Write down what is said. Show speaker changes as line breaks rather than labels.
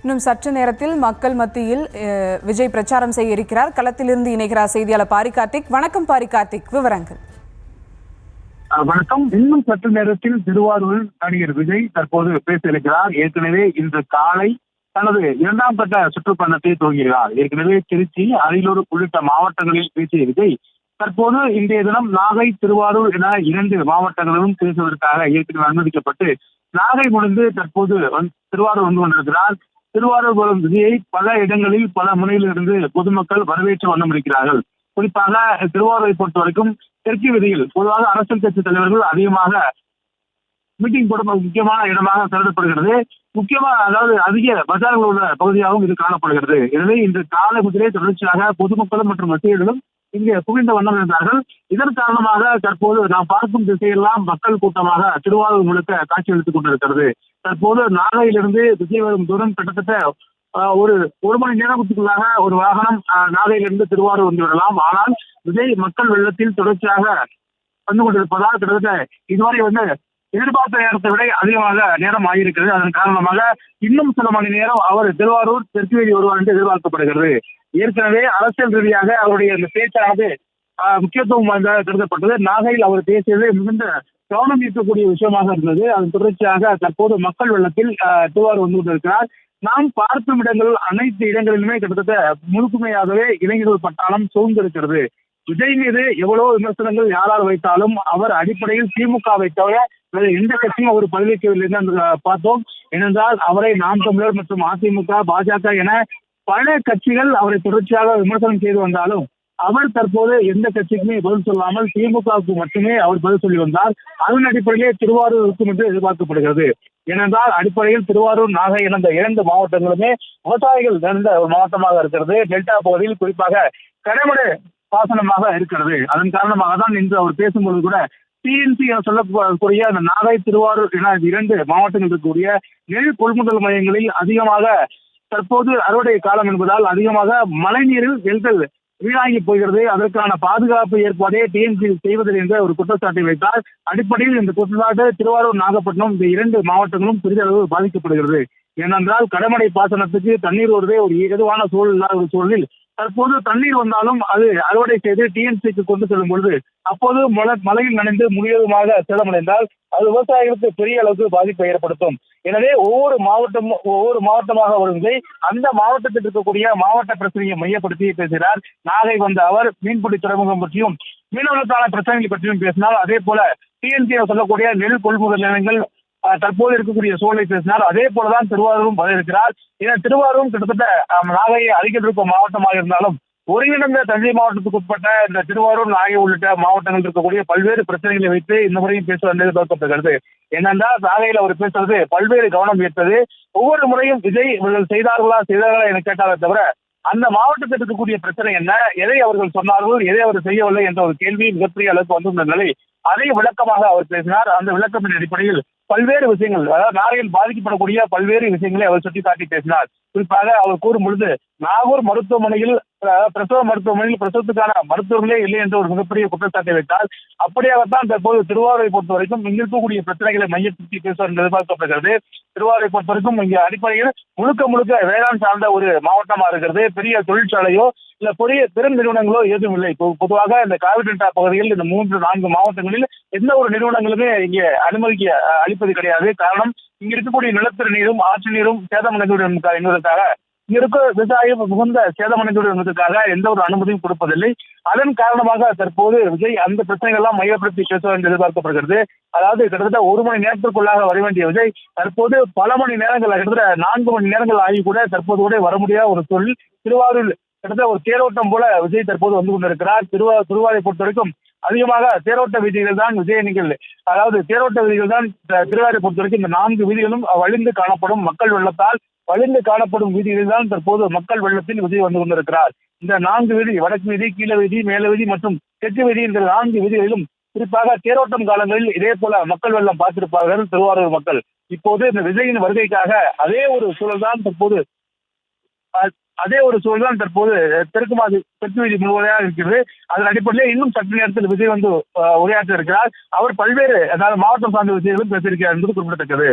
இன்னும் சற்று நேரத்தில் மக்கள் மத்தியில் விஜய் பிரச்சாரம் செய்ய இருக்கிறார். களத்திலிருந்து இணைகிறார் செய்தியாளர் பாரி கார்த்திக். வணக்கம் பாரி கார்த்திக், விவரங்கள்.
வணக்கம். இன்னும் சற்று நேரத்தில் திருவாரூரில் நடிகர் விஜய் தற்போது பேச இருக்கிறார். ஏற்கனவே இன்று காலை தனது இரண்டாம் கட்ட சுற்றுப்பயணத்தை துவங்குகிறார். ஏற்கனவே திருச்சி, அரியலூர் உள்ளிட்ட மாவட்டங்களில் பேசிய விஜய் தற்போது இன்றைய தினம் நாகை, திருவாரூர் என 2 மாவட்டங்களிலும் பேசுவதற்காக ஏற்கனவே அனுமதிக்கப்பட்டு நாகை முடிந்து தற்போது திருவாரூர் வந்து கொண்டிருக்கிறார். திருவாரூர் வரும் விஜயை பல இடங்களில் பல முனையிலிருந்து பொதுமக்கள் வரவேற்று வண்ணம் இருக்கிறார்கள். குறிப்பாக திருவாரூரை பொறுத்த வரைக்கும் தெற்கு வீதியில் பொதுவாக அரசியல் கட்சி தலைவர்கள் அதிகமாக மீட்டிங் போடும் முக்கியமான இடமாக கருதப்படுகிறது. அதாவது அதிக பஜார்கள் உள்ள பகுதியாகவும் இது காணப்படுகிறது. எனவே இன்று காலை முதலே தொடர்ச்சியாக பொதுமக்களும் மற்றும் ரசிகர்களும் இங்கே குவிந்த வண்ணம் இருந்தார்கள். இதன் காரணமாக தற்போது நாம் பார்க்கும் திசையெல்லாம் மக்கள் கூட்டமாக திருவாரூர் முழுக்க காட்சியளித்துக் கொண்டிருக்கிறது. தற்போது நாகையிலிருந்து விஜய் வரும் தூரம் கிட்டத்தட்ட ஒரு மணி நேரத்துக்குள்ளாக ஒரு வாகனம் நாகையிலிருந்து திருவாரூர் வந்து விடலாம். ஆனால் விஜய் மக்கள் வெள்ளத்தில் தொடர்ச்சியாக வந்து கொண்டிருப்பதால் கிட்டத்தட்ட இதுவரை எதிர்பார்த்த நேரத்தை விட அதிகமாக நேரம் ஆகியிருக்கிறது. அதன் காரணமாக இன்னும் சில மணி நேரம் அவர் திருவாரூர் தெற்கு வீதி வருவார் என்று எதிர்பார்க்கப்படுகிறது. ஏற்கனவே அரசியல் ரீதியாக அவருடைய இந்த பேச்சானது முக்கியத்துவம் வாய்ந்ததாக கருதப்பட்டது. நாகையில் அவர் பேசியது மிகுந்த கவனம் ஈர்க்கக்கூடிய விஷயமாக இருந்தது. அதன் தொடர்ச்சியாக தற்போது மக்கள் வெள்ளத்தில் திருவாரூர் வந்து கொண்டிருக்கிறார். நாம் பார்க்கும் இடங்கள் அனைத்து இடங்களிலுமே கிட்டத்தட்ட முழுமையாகவே இளைஞர்கள் பட்டாளம் சூழ்ந்திருக்கிறது. விஜய் மீது எவ்வளவு விமர்சனங்கள் யாரால் வைத்தாலும் அவர் அடிப்படையில் திமுகவை தவிர வேறு எந்த கட்சியும் அவர் பதிலளிக்கவில்லை என்று பார்த்தோம். ஏனென்றால் அவரை நாம் தமிழர் மற்றும் அதிமுக, பாஜக என பல கட்சிகள் அவரை தொடர்ச்சியாக விமர்சனம் செய்து வந்தாலும் அவர் தற்போது எந்த கட்சிக்குமே பதில் சொல்லாமல் திமுகவுக்கு மட்டுமே அவர் பதில் சொல்லி வந்தார். அதன் அடிப்படையிலே திருவாரூர் இருக்கும் என்று எதிர்பார்க்கப்படுகிறது. ஏனென்றால் அடிப்படையில் திருவாரூர், நாகை என 2 மாவட்டங்களுமே விவசாயிகள் நிறைந்த ஒரு மாவட்டமாக இருக்கிறது. டெல்டா பகுதியில் குறிப்பாக கடைமடை பாசனமாக இருக்கிறது. அதன் காரணமாக தான் இன்று அவர் பேசும்போது கூட டிஎன்சி என சொல்லக்கூடிய அந்த நாகை, திருவாரூர் என 2 மாவட்டங்கள் இருக்கக்கூடிய நெல் கொள்முதல் மையங்களில் அதிகமாக தற்போது அறுவடை காலம் என்பதால் அதிகமாக மழைநீரில் நெல்கள் வீணாகி போகிறது. அதற்கான பாதுகாப்பு ஏற்பாடே டிஎன்சி செய்வதில்லை என்ற ஒரு குற்றச்சாட்டை வைத்தார். அடிப்படையில் இந்த குற்றச்சாட்டு திருவாரூர், நாகப்பட்டினம் இந்த 2 மாவட்டங்களும் பெரிதளவு பாதிக்கப்படுகிறது. ஏனென்றால் கடமடை பாசனத்துக்கு தண்ணீர் வருவதே ஒரு ஏதுவான சூழல் இல்லாத ஒரு சூழலில் தற்போது தண்ணீர் வந்தாலும் அது அறுவடை செய்து டிஎன்சிக்கு கொண்டு செல்லும் பொழுது அப்போது மழையில் நனைந்து முழுவதுமாக சேதமடைந்தால் அது விவசாயிகளுக்கு பெரிய அளவுக்கு பாதிப்பை ஏற்படுத்தும். எனவே ஒவ்வொரு மாவட்டமாக வருவதை அந்த மாவட்டத்தில் இருக்கக்கூடிய மாவட்ட பிரச்சனையை மையப்படுத்தி பேசுகிறார். நாகை வந்த அவர் மீன்பிடி துறைமுகம் பற்றியும் மீனவர்களுக்கான பிரச்சனைகள் பற்றியும் பேசினார். அதே போல டிஎன்சி சொல்லக்கூடிய நெல் கொள்முதல் நிலையங்கள் தற்போது இருக்கக்கூடிய சூழலை பேசினார். அதே போலதான் திருவாரூரும் பதிலிருக்கிறார். ஏன்னா திருவாரூரும் கிட்டத்தட்ட நாகையை அருகில் இருக்கும் மாவட்டமாக இருந்தாலும் ஒருங்கிணைந்த தஞ்சை மாவட்டத்துக்கு உட்பட்ட இந்த திருவாரூர், நாகை உள்ளிட்ட மாவட்டங்கள் இருக்கக்கூடிய பல்வேறு பிரச்சனைகளை வைத்து இந்த முறையும் பேசுவது எதிர்பார்க்கப்படுகிறது. ஏனென்றால் நாகையில் அவர் பேசுவது பல்வேறு கவனம் ஈர்த்தது. ஒவ்வொரு முறையும் விஜய் இவர்கள் செய்தார்களா என கேட்டாலே தவிர அந்த மாவட்டத்தில் இருக்கக்கூடிய பிரச்சனை என்ன, எதை அவர்கள் சொன்னார்கள், எதை அவர் செய்யவில்லை என்ற ஒரு கேள்வி மிகப்பெரிய அளவுக்கு வந்துள்ள நிலை அதை விளக்கமாக அவர் பேசினார். அந்த விளக்கத்தின் அடிப்படையில் பல்வேறு விஷயங்கள், அதாவது நாகையில் பாதிக்கப்படக்கூடிய பல்வேறு விஷயங்களை அவர் சுட்டிக்காட்டி பேசினார். குறிப்பாக அவர் கூறும் பொழுது நாகூர் மருத்துவமனையில் பிரசவத்துக்கான மருத்துவர்களே இல்லை என்ற ஒரு மிகப்பெரிய குற்றச்சாட்டை வைத்தால் அப்படியாகத்தான் தற்போது திருவாரூரை பொறுத்த வரைக்கும் இங்கு இருக்கக்கூடிய பிரச்சனைகளை மையப்படுத்தி பேசுவார் என்று எதிர்பார்க்கப்படுகிறது. திருவாரூரை பொறுத்த வரைக்கும் இங்கு அடிப்படையில் முழுக்க வேளாண் சார்ந்த ஒரு மாவட்டமா இருக்கிறது. பெரிய தொழிற்சாலையோ இல்ல பெரிய பெரும் நிறுவனங்களோ எதுவும் இல்லை. பொதுவாக இந்த காவிரி டெல்டா பகுதியில் இந்த 3-4 மாவட்டங்களில் எந்த ஒரு நிறுவனங்களுமே இங்கே அளிப்பது கிடையாது. காரணம் இங்க இருக்கக்கூடிய நிலத்தடி நீரும் ஆற்று நீரும் சேதமடைந்து என்பதற்காக இங்க இருக்க விவசாயம் மிகுந்த சேதமடைந்து என்பதற்காக எந்த ஒரு அனுமதியும் கொடுப்பதில்லை. அதன் காரணமாக தற்போது விஜய் அந்த பிரச்சனைகள் எல்லாம் மையப்படுத்தி பேசுவார் என்று எதிர்பார்க்கப்படுகிறது. அதாவது கிட்டத்தட்ட 1 மணி நேரத்திற்குள்ளாக வர வேண்டிய விஜய் தற்போது பல மணி நேரங்கள், கிட்டத்தட்ட 4 மணி நேரங்கள் ஆகி கூட தற்போது கூட வர முடியாத ஒரு சூழல். திருவாரூர் கிட்டத்தட்ட ஒரு தேரோட்டம் போல விஜய் தற்போது வந்து கொண்டிருக்கிறார். திருவாரூரை பொறுத்த வரைக்கும் அதிகமாக தேரோட்ட வீதிகள் தான் தேரோட்ட வீதிகள் தான் திருவாரூரை பொறுத்த வரைக்கும் இந்த 4 வீதிகளும் வழிந்து காணப்படும். மக்கள் வெள்ளத்தால் வழிந்து காணப்படும் வீதிகளில் தான் தற்போது மக்கள் வெள்ளத்தில் விஜய் வந்து கொண்டிருக்கிறார். இந்த 4 வீதி, வடக்கு வீதி, கீழ வீதி, மேல வீதி மற்றும் தெற்கு வீதி என்ற 4 வீதிகளிலும் குறிப்பாக தேரோட்டம் காலங்களில் இதே போல மக்கள் வெள்ளம் பார்த்திருப்பார்கள் திருவாரூர் மக்கள். இப்போது இந்த விஜயின் வருகைக்காக அதே ஒரு சூழல் தான் தற்போது தெற்கு வீதி முழுவதாக இருக்கிறது. அதன் அடிப்படையில் இன்னும் சற்று நேரத்தில் விஜய் வந்து உரையாற்ற இருக்கிறார். அவர் பல்வேறு மாவட்டம் சார்ந்த விஷயங்களும் பேசியிருக்கிறார் என்பது குறிப்பிடத்தக்கது.